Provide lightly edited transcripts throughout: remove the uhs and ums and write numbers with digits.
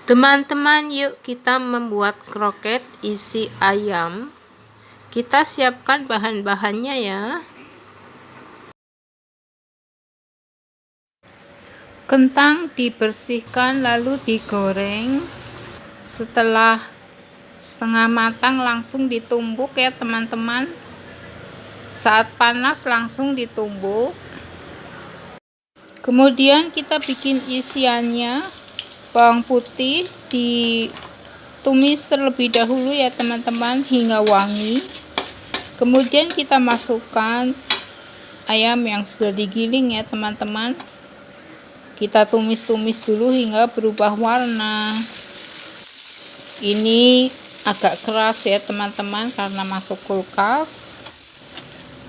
Teman-teman, yuk kita membuat kroket isi ayam. Kita siapkan bahan-bahannya ya. Kentang dibersihkan lalu digoreng. Setelah setengah matang langsung ditumbuk ya teman-teman. Saat panas langsung ditumbuk. Kemudian kita bikin isiannya. Bawang putih ditumis terlebih dahulu ya teman-teman hingga wangi. Kemudian kita masukkan ayam yang sudah digiling ya teman-teman. Kita tumis-tumis dulu hingga berubah warna. Ini agak keras ya teman-teman karena masuk kulkas.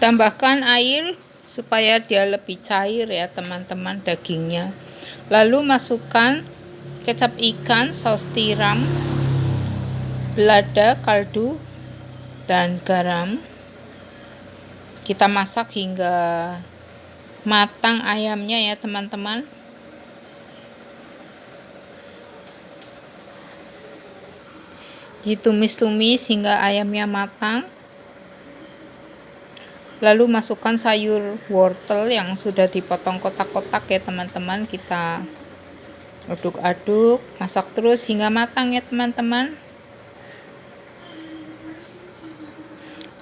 Tambahkan air supaya dia lebih cair ya teman-teman dagingnya. Lalu masukkan kecap ikan, saus tiram, lada, kaldu, dan garam. Kita masak hingga matang ayamnya ya teman-teman. Ditumis-tumis hingga ayamnya matang. Lalu masukkan sayur wortel yang sudah dipotong kotak-kotak ya teman-teman. Kita aduk-aduk, masak terus hingga matang ya teman-teman.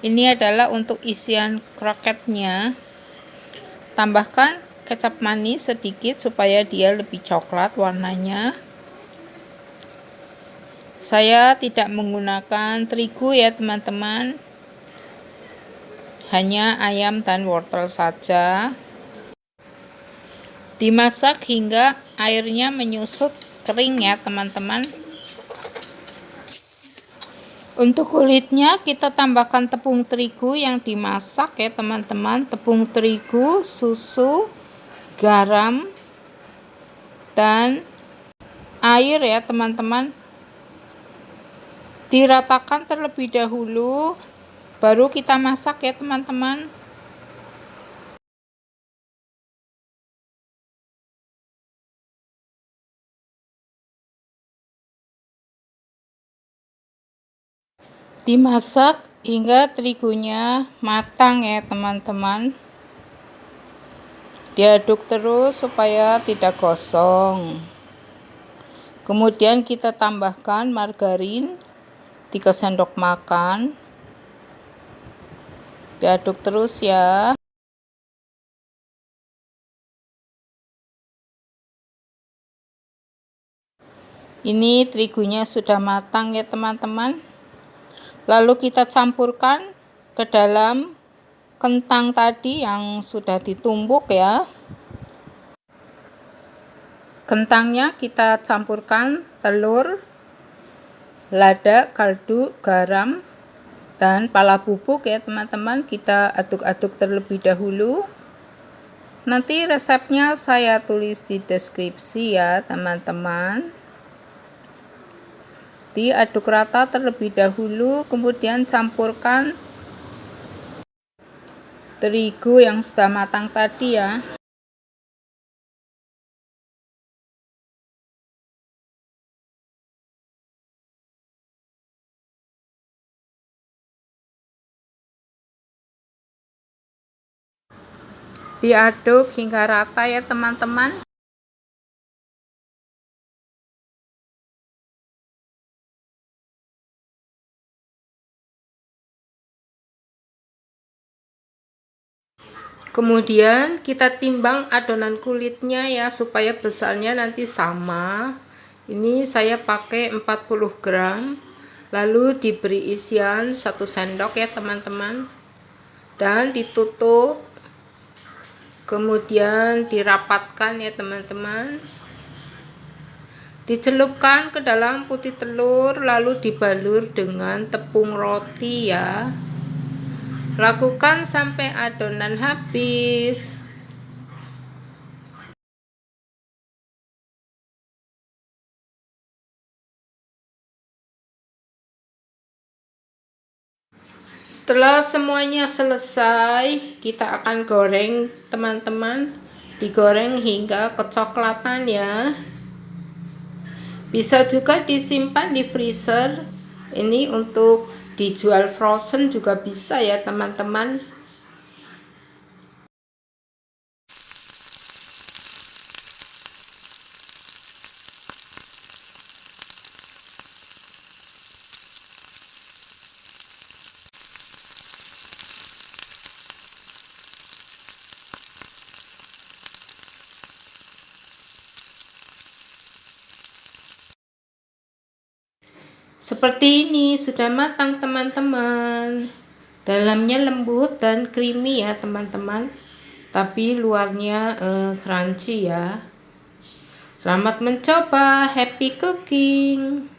Ini adalah untuk isian kroketnya. Tambahkan kecap manis sedikit supaya dia lebih coklat warnanya. Saya tidak menggunakan terigu ya teman-teman. Hanya ayam dan wortel saja. Dimasak hingga airnya menyusut kering ya teman-teman. Untuk kulitnya kita tambahkan tepung terigu yang dimasak ya teman-teman. Tepung terigu, susu, garam, dan air ya teman-teman. Diratakan terlebih dahulu, baru kita masak ya teman-teman. Dimasak hingga terigunya matang ya teman-teman. Diaduk terus supaya tidak gosong. Kemudian kita tambahkan margarin 3 sendok makan. Diaduk terus ya. Ini terigunya sudah matang ya teman-teman. Lalu kita campurkan ke dalam kentang tadi yang sudah ditumbuk ya. Kentangnya kita campurkan telur, lada, kaldu, garam, dan pala bubuk ya teman-teman. Kita aduk-aduk terlebih dahulu. Nanti resepnya saya tulis di deskripsi ya teman-teman. Diaduk rata terlebih dahulu, kemudian campurkan terigu yang sudah matang tadi ya. Diaduk hingga rata ya teman-teman. Kemudian kita timbang adonan kulitnya ya supaya besarnya nanti sama. Ini saya pakai 40 gram. Lalu diberi isian 1 sendok ya teman-teman. Dan ditutup. Kemudian dirapatkan ya teman-teman. Dicelupkan ke dalam putih telur lalu dibalur dengan tepung roti ya. Lakukan sampai adonan habis. Setelah semuanya selesai, kita akan goreng teman-teman. Digoreng hingga kecoklatan ya. Bisa juga disimpan di freezer. Ini untuk dijual frozen juga bisa ya teman-teman. Seperti ini sudah matang teman-teman. Dalamnya lembut dan creamy ya teman-teman. Tapi luarnya crunchy ya. Selamat mencoba, happy cooking.